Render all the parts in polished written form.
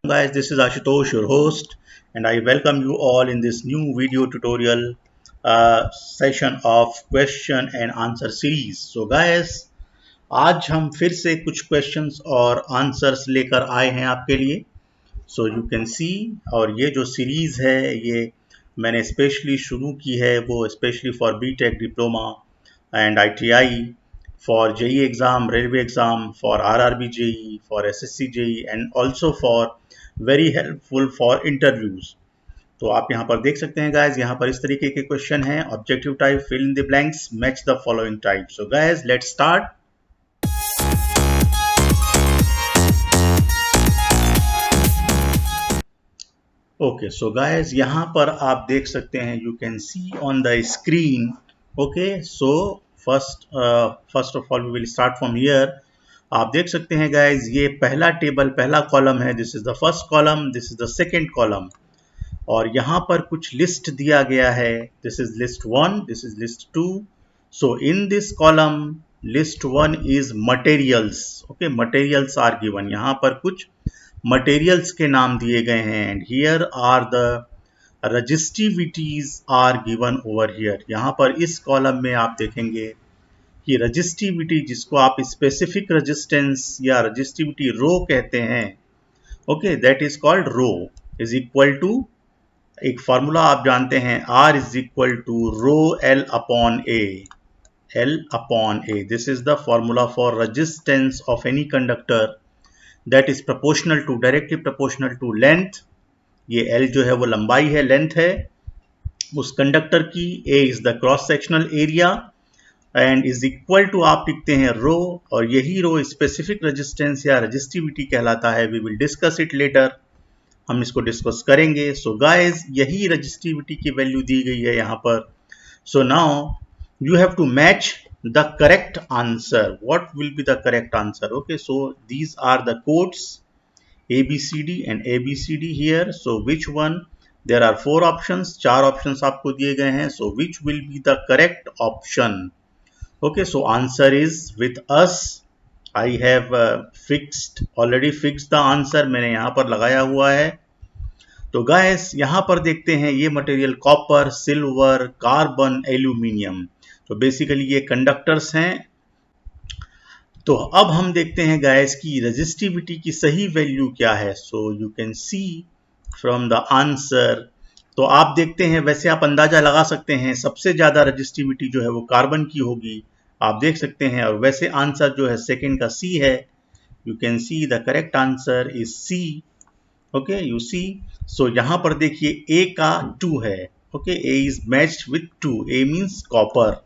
Guys, this is Ashutosh, your host, and I welcome you all in this new video tutorial session of question and answer series. So guys, आज हम फिर से कुछ questions और answers लेकर आए हैं आपके लिए. So you can see, और ये जो series है ये मैंने स्पेशली शुरू की है, वो specially for BTech diploma and ITI, for JEE exam, railway exam, for RRB JEE, for SSC JEE, and also for very helpful for interviews. तो आप यहाँ पर देख सकते हैं गाइज, यहाँ पर इस तरीके के क्वेश्चन हैं. Objective type, fill in the blanks, match the following type. So guys, let's start. Okay, so guys यहाँ पर आप देख सकते हैं, you can see on the screen. Okay, so first of all we will start from here. आप देख सकते हैं गाइज, ये पहला टेबल, पहला कॉलम है. This is the first column, this is the second column, और यहाँ पर कुछ लिस्ट दिया गया है. This is list 1, this is list 2. So in this column list 1 is materials. Okay, materials are given. यहाँ पर कुछ मटेरियल्स के नाम दिए गए हैं, and here are the resistivities are given over here. यहाँ पर इस कॉलम में आप देखेंगे कि रजिस्टिविटी, जिसको आप स्पेसिफिक रेजिस्टेंस या रजिस्टिविटी रो कहते हैं, okay, that is called rho, is equal to, एक फॉर्मूला आप जानते हैं, R is equal to rho L upon A. L upon A, this is the formula for resistance of any conductor that is proportional to, directly proportional to length. ये L जो है वो लंबाई है, लेंथ है उस कंडक्टर की. A is the cross sectional area and is equal to, आप लिखते हैं रो, और यही रो स्पेसिफिक रेजिस्टेंस या रेजिस्टिविटी कहलाता है. We will discuss it later, हम इसको डिस्कस करेंगे. सो गाइज, यही रेजिस्टिविटी की वैल्यू दी गई है यहाँ पर. So now you have to match the correct answer. What will be the correct answer? Okay, so these are the codes ABCD and ABCD here. So which one? There are 4 options, 4 options आपको दिए गए हैं. So which will be the correct option? Okay, so answer is with us. I have already fixed the answer. मैंने यहाँ पर लगाया हुआ है. तो गाइस, यहाँ पर देखते हैं ये material copper, silver, carbon, aluminium. तो बेसिकली ये कंडक्टर्स हैं. तो अब हम देखते हैं गाइस कि रेजिस्टिविटी की सही वैल्यू क्या है. So you can C from the answer. तो आप देखते हैं, वैसे आप अंदाजा लगा सकते हैं, सबसे ज्यादा रेजिस्टिविटी जो है वो कार्बन की होगी, आप देख सकते हैं. और वैसे आंसर जो है सेकंड का सी है. You can see the correct answer is C. Okay, you see. So यहाँ पर देखिए A का 2 है. ओके, A is matched with 2. A means copper,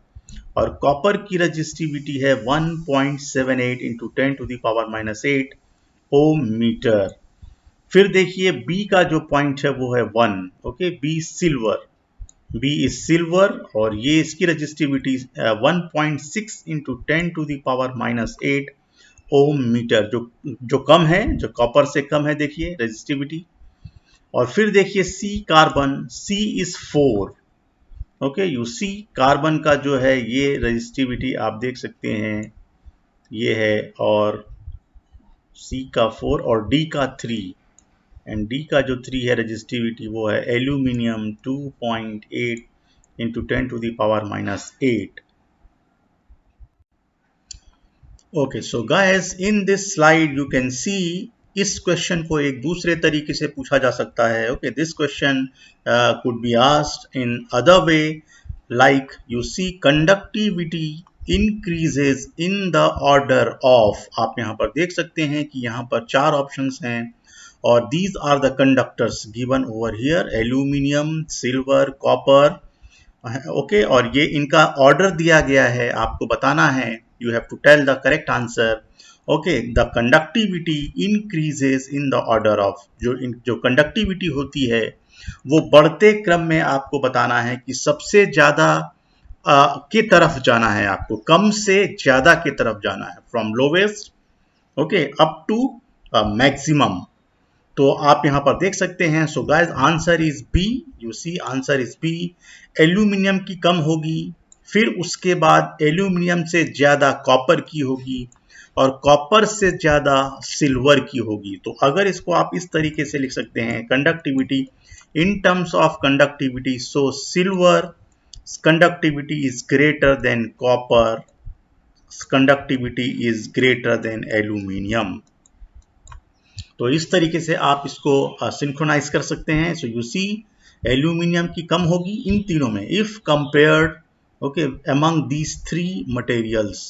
और कॉपर की रेजिस्टिविटी है 1.78 into 10 to the power -8 ohm metre. फिर देखिए B का जो पॉइंट है वो है 1. Okay, B silver, B is silver, और ये इसकी resistivity 1.6 into 10 to the power -8 ohm metre, जो कम है, जो कॉपर से कम है, देखिए रेजिस्टिविटी. और फिर देखिए C carbon, C is 4. Okay, you see carbon का जो है ये रेजिस्टिविटी आप देख सकते हैं, ये है, और C का 4 और D का 3, एंड D का जो 3 है रेजिस्टिविटी वो है aluminium 2.8 into 10 to the power -8. Okay, so guys, in this slide you can see, इस क्वेश्चन को एक दूसरे तरीके से पूछा जा सकता है. Okay, this question could be asked in other way, like you see conductivity increases in the order of. आप यहाँ पर देख सकते हैं कि यहाँ पर 4 ऑप्शंस हैं, और these are the conductors given over here, aluminium, silver, copper. Okay, और ये इनका ऑर्डर दिया गया है, आपको बताना है. You have to tell the correct answer. Okay, the conductivity increases in the order of. जो कंडक्टिविटी होती है वो बढ़ते क्रम में आपको बताना है कि सबसे ज्यादा की तरफ जाना है, आपको कम से ज्यादा की तरफ जाना है, from lowest okay up to maximum. तो आप यहाँ पर देख सकते हैं. So guys, answer is B. You see, answer is B. Aluminium की कम होगी, फिर उसके बाद एल्यूमिनियम से ज्यादा कॉपर की होगी, और कॉपर से ज्यादा सिल्वर की होगी। तो अगर इसको आप इस तरीके से लिख सकते हैं, conductivity in terms of conductivity, so silver conductivity is greater than copper, conductivity is greater than aluminium। तो इस तरीके से आप इसको सिंक्रोनाइज कर सकते हैं। सो यू सी एल्यूमिनियम की कम होगी इन तीनों में if compared, okay, among these three materials,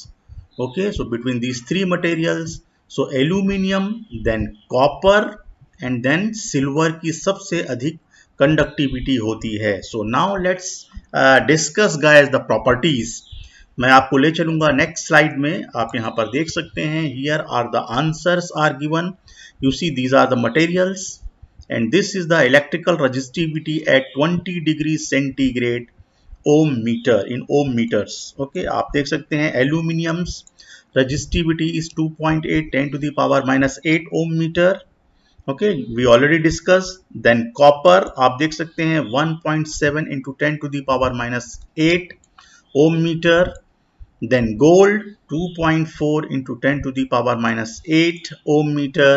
okay, so between these three materials, so aluminium, then copper and then silver की सबसे अधिक कंडक्टिविटी होती है। So now let's discuss guys the properties. मैं आपको ले चलूंगा नेक्स्ट स्लाइड में, आप यहां पर देख सकते हैं, here are the answers are given. You see these are the materials and this is the electrical resistivity at 20 degrees centigrade ohm meter in ohm meters। okay, आप देख सकते हैं aluminium's resistivity is 2.8 10 to the power minus 8 ohm meter। okay, we already discussed। then copper आप देख सकते हैं 1.7 into 10 to the power minus 8 ohm meter। then gold 2.4 into 10 to the power minus 8 ohm meter।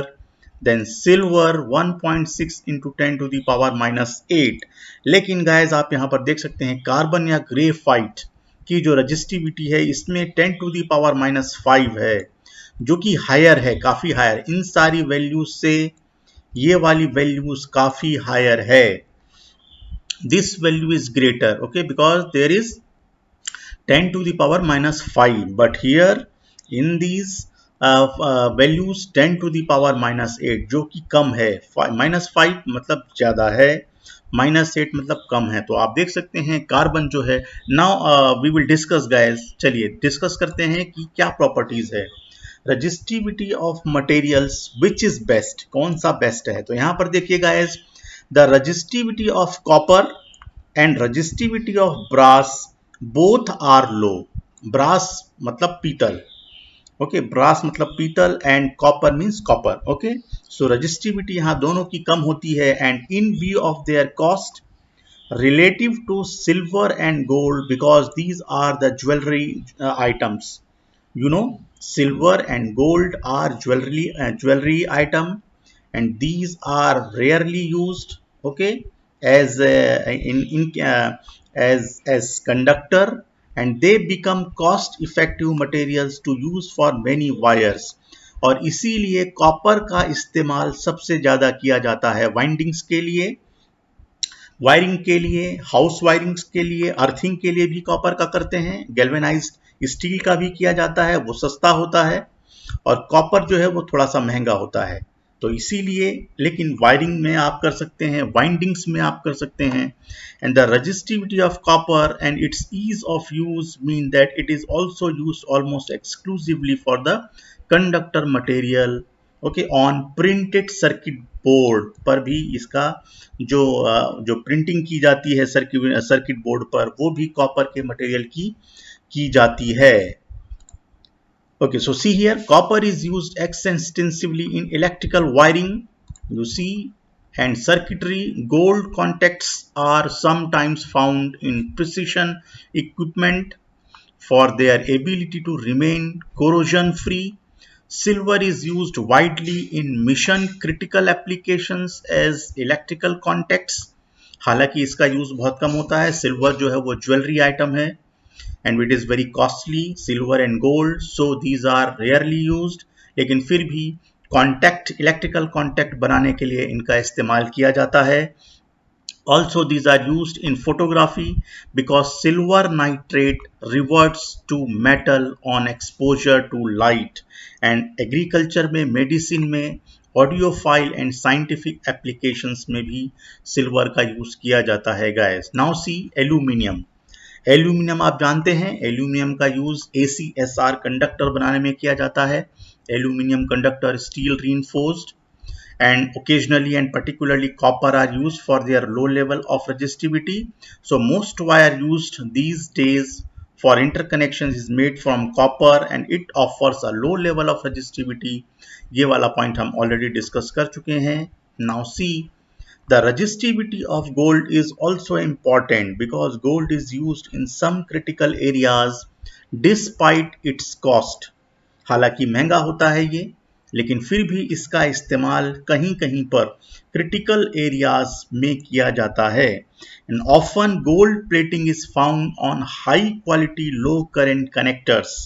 then silver 1.6 into 10 to the power minus 8। लेकिन guys आप यहां पर देख सकते हैं कार्बन या ग्रेफाइट की जो रजिस्टिविटी है इसमें 10 to the power minus 5 है, जो कि हायर है, काफी हायर। इन सारी वैल्यूज से ये वाली वैल्यूज काफी हायर है। This value is greater, okay, because there is 10 to the power minus 5, but here in these values 10 to the power minus 8 जो कि कम है। माइनस 5 मतलब ज्यादा है, माइनस 8 मतलब कम है। तो आप देख सकते हैं कार्बन जो है, now we will discuss guys, चलिए डिस्कस करते हैं कि क्या प्रॉपर्टीज है। Resistivity of materials which is best, कौन सा बेस्ट है। तो यहां पर देखिए guys, the resistivity of copper and resistivity of brass both are low. Brass मतलब पीतल, ओके, ब्रास मतलब पीतल and copper means copper, okay. So resistivity यहां दोनों की कम होती है and in view of their cost relative to silver and gold, because these are the jewellery items, you know, silver and gold are jewelry item and these are rarely used, okay, as as conductor, and they become cost effective materials to use for many wires। और इसीलिए copper का इस्तेमाल सबसे ज्यादा किया जाता है windings के लिए, वायरिंग के लिए, हाउस वायरिंग्स के लिए, अर्थिंग के लिए भी कॉपर का करते हैं। गैल्वेनाइज्ड स्टील का भी किया जाता है, वो सस्ता होता है, और कॉपर जो है वो थोड़ा सा महंगा होता है। तो इसीलिए, लेकिन वायरिंग में आप कर सकते हैं, वाइंडिंग्स में आप कर सकते हैं। And the resistivity of copper and its ease of use mean that it is also used almost exclusively for the conductor material, okay, on printed circuit board पर भी इसका जो प्रिंटिंग की जाती है सर्किट बोर्ड पर, वो भी कॉपर के मटेरियल की जाती है। Okay, so see here, copper is used extensively in electrical wiring, you see, and circuitry. Gold contacts are sometimes found in precision equipment for their ability to remain corrosion free। Silver is used widely in mission critical applications as electrical contacts। हालांकि इसका use बहुत कम होता है। Silver जो है वो jewellery item है and it is very costly, silver and gold, so these are rarely used। लेकिन फिर भी कॉन्टैक्ट, इलेक्ट्रिकल कॉन्टैक्ट बनाने के लिए इनका इस्तेमाल किया जाता है। Also these are used in photography because silver nitrate reverts to metal on exposure to light, and agriculture में, मेडिसिन में, ऑडियोफाइल एंड साइंटिफिक एप्लीकेशंस में भी सिल्वर का यूज किया जाता है guys. Now see aluminium. Aluminium आप जानते हैं, एल्यूमिनियम का यूज ACSR कंडक्टर बनाने में किया जाता है। Aluminium conductor steel reinforced and occasionally and particularly copper are used for their low level of resistivity। So most wire used these days for interconnections is made from copper and it offers a low level of resistivity। ये वाला point हम already discuss कर चुके हैं। Now see, the resistivity of gold is also important because gold is used in some critical areas despite its cost। हालांकि महंगा होता है ये, लेकिन फिर भी इसका इस्तेमाल कहीं कहीं पर क्रिटिकल एरियाज में किया जाता है। And often gold plating is found on high quality low current connectors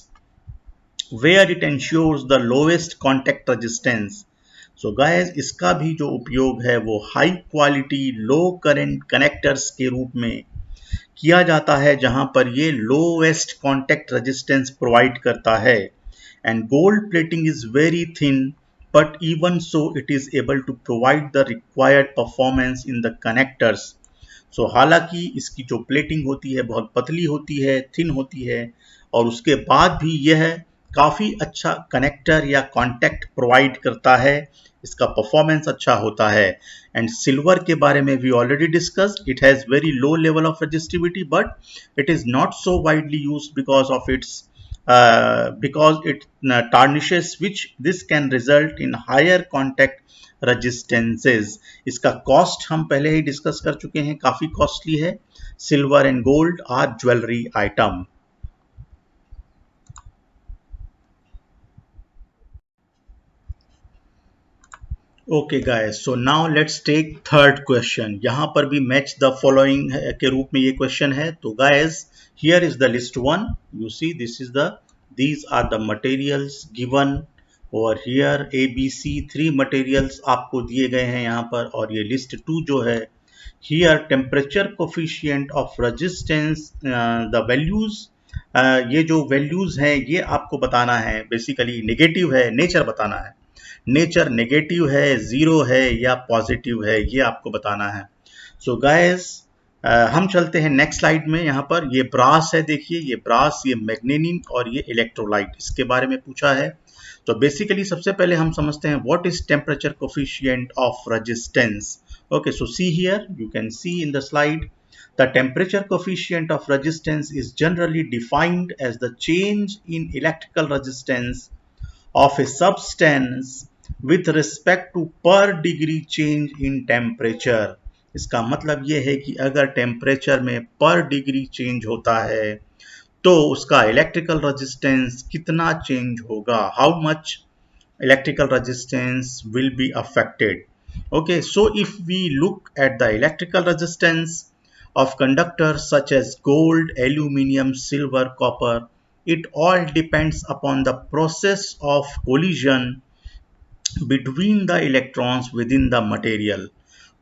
where it ensures the lowest contact resistance. So guys, इसका भी जो उपयोग है वो हाई क्वालिटी लो करंट कनेक्टर्स के रूप में किया जाता है, जहां पर ये लोवेस्ट कॉन्टैक्ट रेजिस्टेंस प्रोवाइड करता है। And gold plating is very thin, but even so it is able to provide the required performance in the connectors. So हालांकि इसकी जो प्लेटिंग होती है बहुत पतली होती है, थिन होती है, और उसके बाद भी यह काफ़ी अच्छा कनेक्टर या कॉन्टैक्ट प्रोवाइड करता है, इसका परफॉर्मेंस अच्छा होता है। एंड सिल्वर के बारे में we already discussed, it has very low level of resistivity, but it is not so widely used because it tarnishes, which this can result in higher contact resistances. इसका cost हम पहले ही discuss कर चुके हैं, काफ़ी कॉस्टली है। Silver and gold are jewellery item. Okay guys, so now let's take third question. यहां पर भी मैच द फॉलोइंग के रूप में ये क्वेश्चन है। तो guys, here is the list one, you see these are the materials given over here, A B C 3 materials आपको दिए गए हैं यहाँ पर। और ये लिस्ट 2 जो है, here temperature coefficient of resistance, the values, ये जो वैल्यूज हैं ये आपको बताना है। बेसिकली नेगेटिव है, नेचर बताना है, नेचर नेगेटिव है, जीरो है या पॉजिटिव है, ये आपको बताना है। सो गाइस, हम चलते हैं नेक्स्ट स्लाइड में। यहाँ पर ये ब्रास है, देखिए ये ब्रास, ये मैग्नीनियम और ये इलेक्ट्रोलाइट, इसके बारे में पूछा है। तो बेसिकली सबसे पहले हम समझते हैं what is temperature coefficient of resistance. Okay, so see here, you can C in the slide, the temperature coefficient of resistance is generally defined as the change in electrical resistance of a substance with respect to per degree change in temperature। इसका मतलब ये है कि अगर temperature में पर degree change होता है तो उसका इलेक्ट्रिकल रेजिस्टेंस कितना चेंज होगा, how much electrical resistance will be affected. Okay, so if we look at the electrical resistance of conductors such as gold, aluminum, silver, copper, it all depends upon the process of collision between the electrons within the material।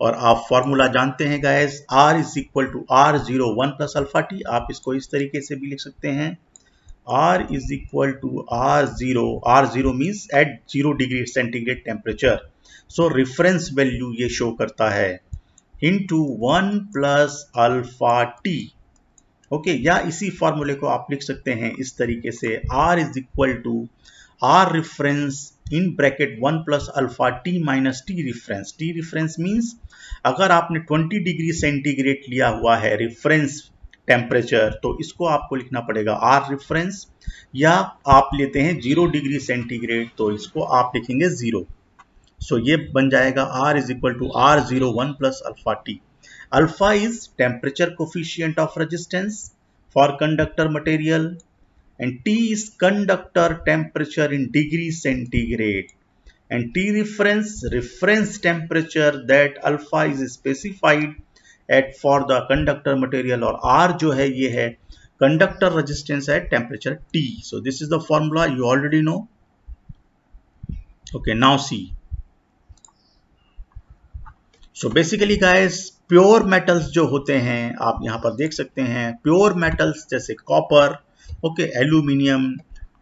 और आप formula जानते हैं guys, R is equal to R01 plus alpha T. आप इसको इस तरीके से भी लिख सकते हैं, R is equal to R0 means at 0 degree centigrade temperature. So reference value ये शो करता है into 1 plus alpha T. Okay, या इसी फॉर्मूले को आप लिख सकते हैं इस तरीके से, R is equal to R reference in bracket 1 plus alpha T minus T reference. T reference means अगर आपने 20 डिग्री सेंटीग्रेड लिया हुआ है रिफरेंस टेम्परेचर, तो इसको आपको लिखना पड़ेगा R रेफरेंस, या आप लेते हैं 0 डिग्री सेंटीग्रेड तो इसको आप लिखेंगे 0। सो ये बन जाएगा R is equal to R01 plus alpha T. Alpha is temperature coefficient of resistance for conductor material and T is conductor temperature in degree centigrade, and T reference temperature that alpha is specified at for the conductor material, और R जो है ये है conductor resistance at temperature T। So this is the formula you already know। Okay, now see, so basically guys, pure metals जो होते हैं आप यहाँ पर देख सकते हैं, प्योर मेटल्स जैसे कॉपर, ओके, एल्यूमिनियम,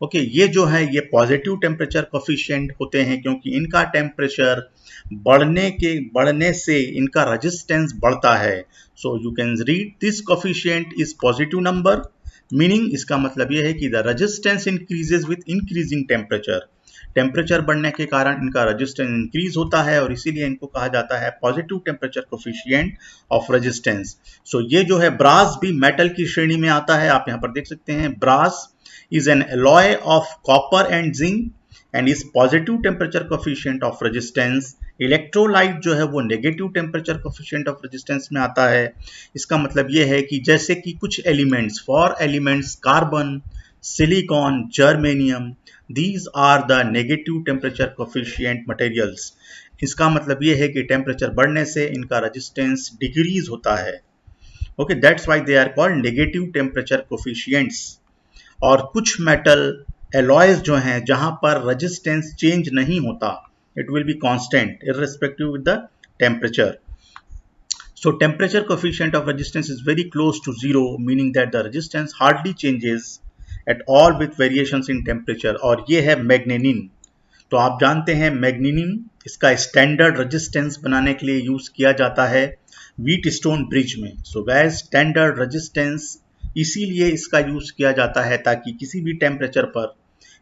ओके, ये जो है ये पॉजिटिव टेम्परेचर कोफिशिएंट होते हैं, क्योंकि इनका टेम्परेचर बढ़ने से इनका रेजिस्टेंस बढ़ता है। So you can read this coefficient is positive number, meaning इसका मतलब ये है कि the resistance increases with increasing temperature. Temperature बढ़ने के कारण इनका रेजिस्टेंस इंक्रीज होता है और इसीलिए इनको कहा जाता है positive temperature coefficient of resistance. So ये जो है ब्रास भी मेटल की श्रेणी में आता है। आप यहाँ पर देख सकते हैं, brass is an alloy of copper and zinc and is positive temperature coefficient of resistance. Electrolyte जो है वो negative temperature coefficient of resistance में आता है। इसका मतलब ये है कि जैसे कि कुछ elements, for elements carbon, silicon, germanium, these are the negative temperature coefficient materials. इसका मतलब ये है कि टेम्परेचर बढ़ने से इनका रेजिस्टेंस डिक्रीज होता है. Okay, that's why they are called negative temperature coefficients. और कुछ मेटल एलॉयज जो हैं जहां पर रेजिस्टेंस चेंज नहीं होता, it will be constant irrespective with the temperature. So temperature coefficient of resistance is very close to zero, meaning that the resistance hardly changes at all with variations in temperature. और ये है मैग्नीनिन. तो आप जानते हैं मैग्नीनिन इसका स्टैंडर्ड रेजिस्टेंस बनाने के लिए यूज किया जाता है व्हीटस्टोन ब्रिज में. सो गाइस, स्टैंडर्ड रेजिस्टेंस इसीलिए इसका यूज किया जाता है ताकि किसी भी टेम्परेचर पर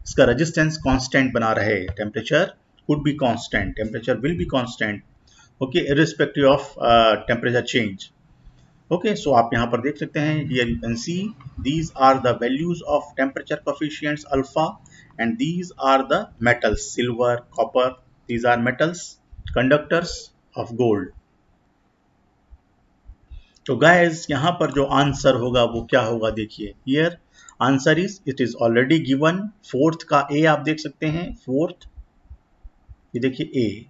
इसका रेजिस्टेंस कांस्टेंट बना रहे. Temperature could be constant, temperature will be constant, okay, irrespective of temperature change. Okay, so आप यहाँ पर देख सकते हैं, here you can see these are the values of temperature coefficients alpha and these are the metals silver, copper. These are metals, conductors of gold. तो guys, यहाँ पर जो आंसर होगा वो क्या होगा देखिए. Here answer is, it is already given. Fourth का A आप देख सकते हैं. फोर्थ ये देखिए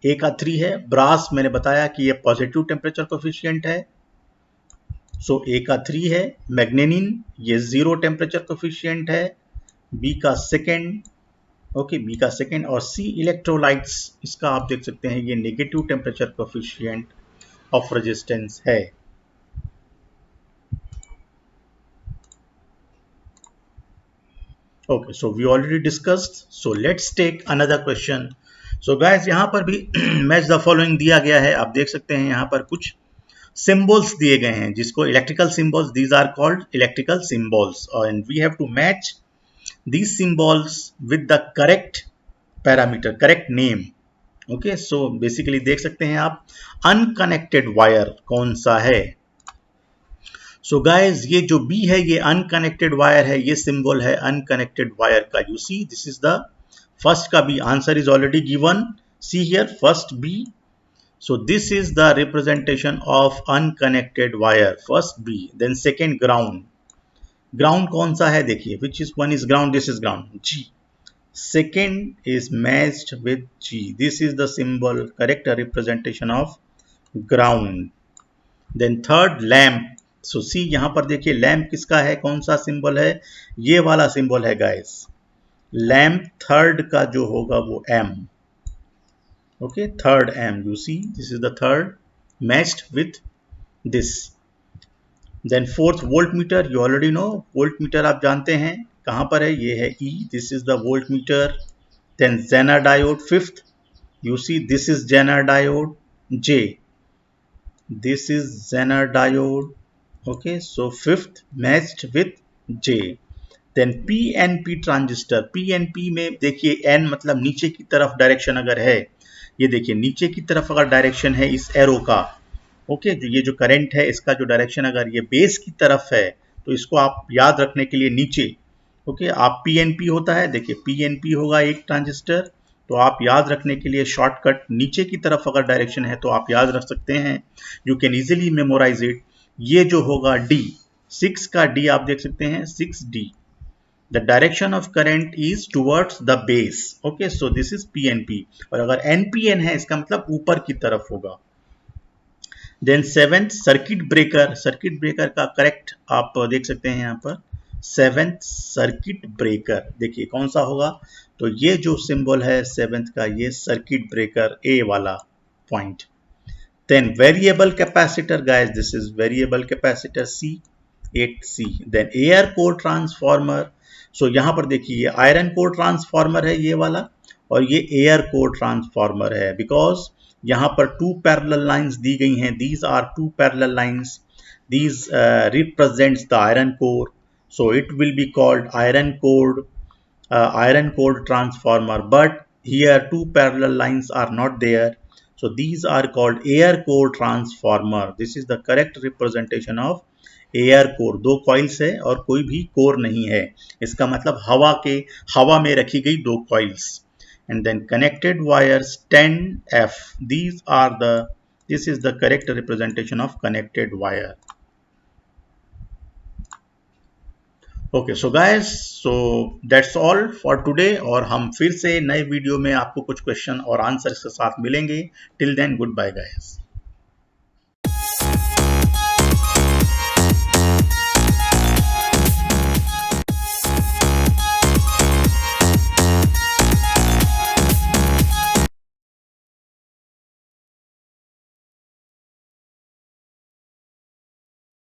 A का 3 है. ब्रास मैंने बताया कि ये पॉजिटिव टेम्परेचर कोफिशिएंट है, सो A का 3 है. मैग्नीनिन ये 0 टेम्परेचर कोफिशिएंट है. B का सेकेंड, ओके, B का सेकेंड. और C इलेक्ट्रोलाइट्स, इसका आप देख सकते हैं ये negative temperature coefficient of resistance है. Okay, so we already discussed. So let's take another question. So guys, यहाँ पर भी मैच द फॉलोइंग दिया गया है. आप देख सकते हैं यहाँ पर कुछ सिंबल्स दिए गए हैं जिसको electrical symbols, these are called electrical symbols, and we have to match these symbols with the correct parameter, correct name. Okay, so basically देख सकते हैं आप अनकनेक्टेड वायर कौन सा है. सो गाइस, ये जो B है ये अनकनेक्टेड वायर है, ये सिंबल है अनकनेक्टेड वायर का. You see, this is the first ka B. Answer is already given. See here, first B. So this is the representation of unconnected wire. First B. Then second ground. Ground कौन सा है देखिए. Which is one is ground? This is ground. G. Second is matched with G. This is the symbol, correct representation of ground. Then third lamp. So see यहाँ पर देखिए lamp किसका है, कौन सा symbol है, ये वाला symbol है guys. लैम्प थर्ड का जो होगा वो M. Okay, third M. You see, this is the third matched with this. Then fourth volt meter. You already know volt meter, आप जानते हैं कहां पर है, ये है E. This is the volt meter. Then Zener diode fifth. You see, this is Zener diode. J. This is Zener diode. Okay, so fifth matched with J. Then PNP transistor. PNP में देखिए N मतलब नीचे की तरफ direction अगर है, ये देखिए नीचे की तरफ अगर डायरेक्शन है इस एरो का, ओके, ये जो करंट है इसका जो डायरेक्शन अगर ये बेस की तरफ है तो इसको आप याद रखने के लिए नीचे, ओके, आप PNP होता है, देखिए PNP होगा एक ट्रांजिस्टर, तो आप याद रखने के लिए शॉर्टकट नीचे की तरफ अगर डायरेक्शन है तो आप याद रख सकते हैं. You can easily memorise it. ये जो होगा D, 6 का D आप देख सकते हैं, 6D. The direction of current is towards the base. Okay, so this is PNP. और अगर NPN है इसका मतलब ऊपर की तरफ होगा. Then seventh circuit breaker. Circuit breaker का करेक्ट आप देख सकते हैं यहाँ पर, सेवेंथ सर्किट ब्रेकर. देखिए कौन सा होगा, तो ये जो सिंबल है सेवेंथ का, ये सर्किट ब्रेकर A वाला point. Then variable capacitor guys, this is variable capacitor C, 8C. Then air core transformer. सो यहाँ पर देखिए ये आयरन कोर ट्रांसफार्मर है ये वाला, और ये एयर कोर ट्रांसफार्मर है, बिकॉज यहाँ पर टू पैरेलल लाइंस दी गई हैं. These are two parallel lines. These represents the iron core, so it will be called iron core transformer. But here two parallel lines are not there, so these are called air core transformer. This is the correct representation of air core. दो coils है और कोई भी core नहीं है, इसका मतलब हवा में रखी गई दो coils. And then connected wires 10F. This is the correct representation of connected wire. Okay so guys, so that's all for today, और हम फिर से नए वीडियो में आपको कुछ क्वेश्चन और आंसर के साथ मिलेंगे। Till then good bye guys.